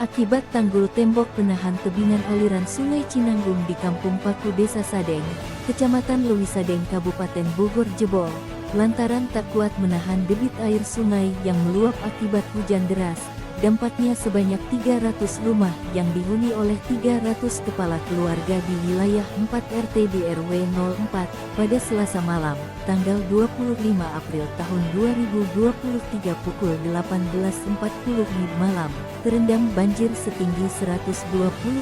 Akibat tanggul tembok penahan tebingan aliran Sungai Cinanggung di Kampung Paku Desa Sadeng, Kecamatan Lewisadeng Kabupaten Bogor jebol, lantaran tak kuat menahan debit air sungai yang meluap akibat hujan deras. Dampaknya sebanyak 300 rumah yang dihuni oleh 300 kepala keluarga di wilayah 4 RT di RW 04 pada Selasa malam, tanggal 25 April tahun 2023 pukul 18.40 malam, terendam banjir setinggi 120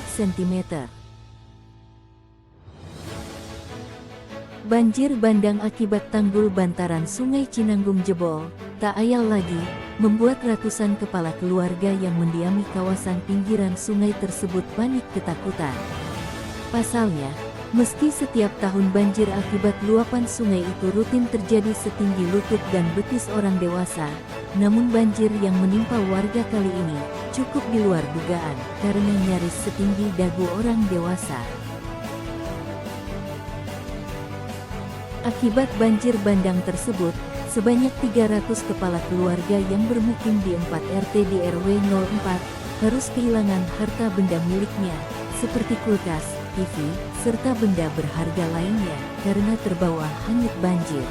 cm. Banjir bandang akibat tanggul bantaran Sungai Cinanggung jebol, tak ayal lagi, membuat ratusan kepala keluarga yang mendiami kawasan pinggiran sungai tersebut panik ketakutan. Pasalnya, meski setiap tahun banjir akibat luapan sungai itu rutin terjadi setinggi lutut dan betis orang dewasa, namun banjir yang menimpa warga kali ini cukup di luar dugaan karena nyaris setinggi dagu orang dewasa. Akibat banjir bandang tersebut, sebanyak 300 kepala keluarga yang bermukim di 4 RT di RW 04 harus kehilangan harta benda miliknya, seperti kulkas, TV, serta benda berharga lainnya, karena terbawa hanyut banjir.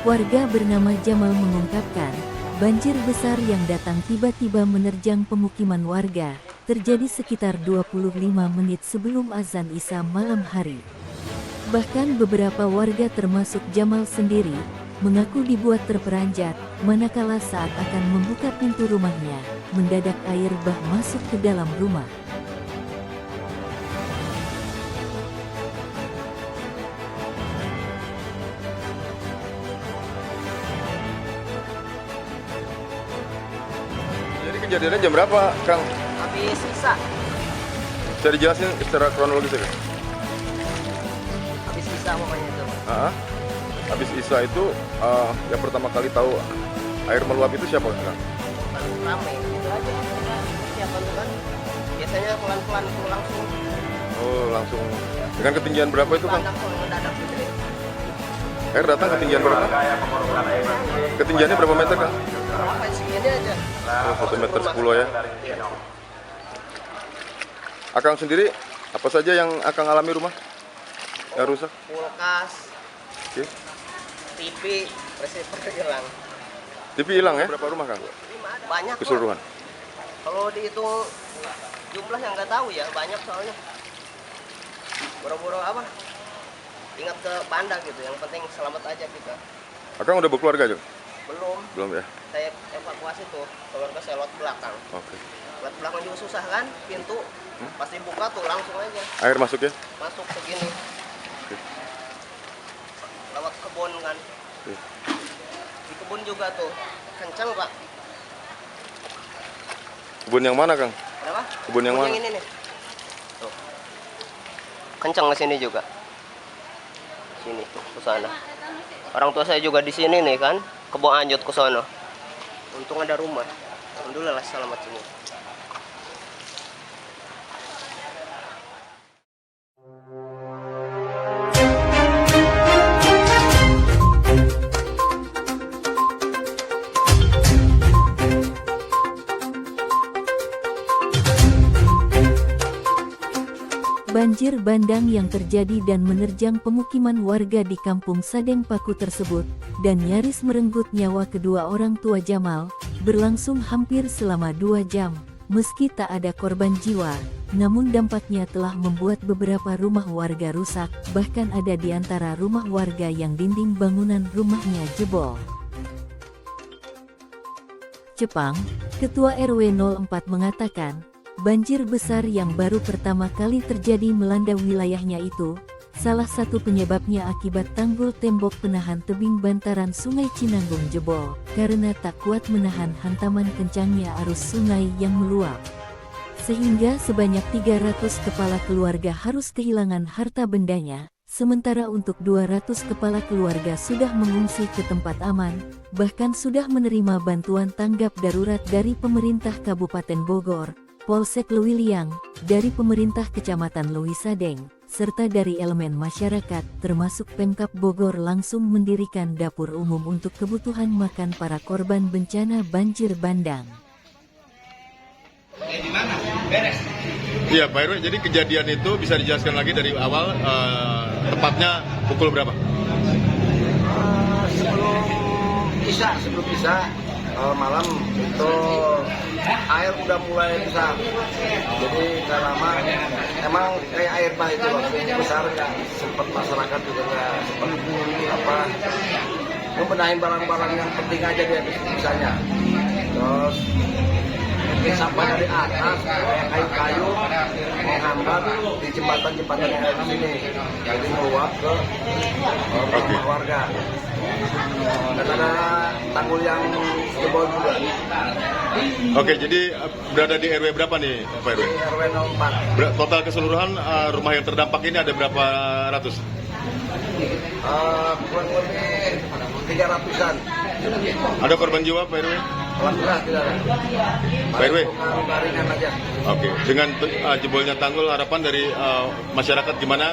Warga bernama Jamal mengungkapkan, banjir besar yang datang tiba-tiba menerjang pemukiman warga, terjadi sekitar 25 menit sebelum azan Isya malam hari. Bahkan beberapa warga termasuk Jamal sendiri, mengaku dibuat terperanjat, manakala saat akan membuka pintu rumahnya, mendadak air bah masuk ke dalam rumah. Jadi kejadiannya jam berapa, Kang? Habis Isya. Bisa dijelasin secara kronologis ya? Habis Isya pokoknya itu. Habis Isya itu yang pertama kali tahu air meluap itu siapa, Kang? Ramai gitu aja. Siapa tuh kan? Biasanya pelan-pelan itu langsung. Oh, langsung. Dengan ketinggian berapa itu, Kang? Mendadak gitu deh. Air datang ketinggian berapa? Ketinggiannya berapa meter, Kang? Berapa segini aja? Oh, 1 meter 10 ya. Akang sendiri, apa saja yang Akang alami rumah? Yang rusak? Kulkas, Oke. TV, receiver hilang. TV hilang ya? Berapa rumah, Kang? Banyak Keseluruhan? Kalau dihitung jumlah yang nggak tahu ya, banyak soalnya. Boro-boro apa? Ingat ke Banda gitu, yang penting selamat aja kita. Akang udah berkeluarga juga? Belum, Belum ya? saya evakuasi tuh, keluarga saya lewat belakang. Oke. Lewat belakang juga susah kan, pintu pasti buka tuh langsung aja. Air masuk ya? Masuk segini. Oke. Lewat kebun kan. Oke. Di kebun juga tuh, kencang Pak. Kebun yang mana, Kang? Kenapa? Kebun yang mana? Yang ini nih. Tuh. Kencang ke sini juga. Sini tuh, ke sana. Orang tua saya juga di sini nih kan, kebun anjut ke sana. Untung ada rumah. Alhamdulillah selamat semua. Banjir bandang yang terjadi dan menerjang pemukiman warga di Kampung Sadeng Paku tersebut, dan nyaris merenggut nyawa kedua orang tua Jamal, berlangsung hampir selama 2 jam. Meski tak ada korban jiwa, namun dampaknya telah membuat beberapa rumah warga rusak, bahkan ada di antara rumah warga yang dinding bangunan rumahnya jebol. Cepang, Ketua RW 04 mengatakan, banjir besar yang baru pertama kali terjadi melanda wilayahnya itu, Salah satu penyebabnya akibat tanggul tembok penahan tebing bantaran Sungai Cinanggung jebol, karena tak kuat menahan hantaman kencangnya arus sungai yang meluap. Sehingga sebanyak 300 kepala keluarga harus kehilangan harta bendanya, sementara untuk 200 kepala keluarga sudah mengungsi ke tempat aman, bahkan sudah menerima bantuan tanggap darurat dari pemerintah Kabupaten Bogor, Polsek Leuwiliang, dari pemerintah Kecamatan Lewisadeng, serta dari elemen masyarakat, termasuk Pemkab Bogor langsung mendirikan dapur umum untuk kebutuhan makan para korban bencana banjir bandang. Iya Pak RW, jadi kejadian itu bisa dijelaskan lagi dari awal, tepatnya pukul berapa? Sebelum bisa malam itu air udah mulai besar, jadi nggak lama emang kayak air bah itu waktu besar, nggak sempat masyarakat juga nggak sempat membenahin barang-barang yang penting aja dia bisanya. Terus sampah dari atas kayak kayu-kayu menghambat di jembatan-jembatan yang ada di sini, jadi meluap ke rumah warga. Dan ada tanggul yang jebol juga. Oke, jadi berada di RW berapa nih Pak RW? Di RW 04. Total keseluruhan rumah yang terdampak ini ada berapa ratus? Kurang lebih 300-an. Ada korban jiwa Pak RW? Alhamdulillah tidak ada. Pak RW? Ringan aja. Oke, dengan jebolnya tanggul, harapan dari masyarakat gimana?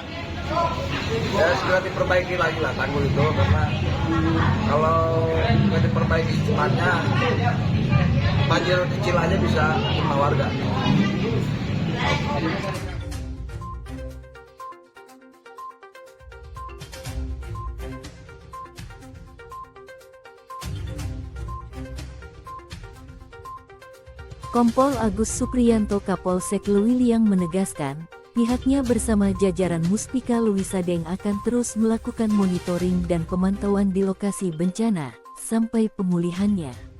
Ya segera diperbaiki lagi lah tanggul itu, karena kalau nggak diperbaiki secepatnya banjir kecil aja bisa rumah warga. Kompol Agus Supriyanto Kapolsek Leuwiliang menegaskan, pihaknya bersama jajaran Muspika Lewisadeng akan terus melakukan monitoring dan pemantauan di lokasi bencana, sampai pemulihannya.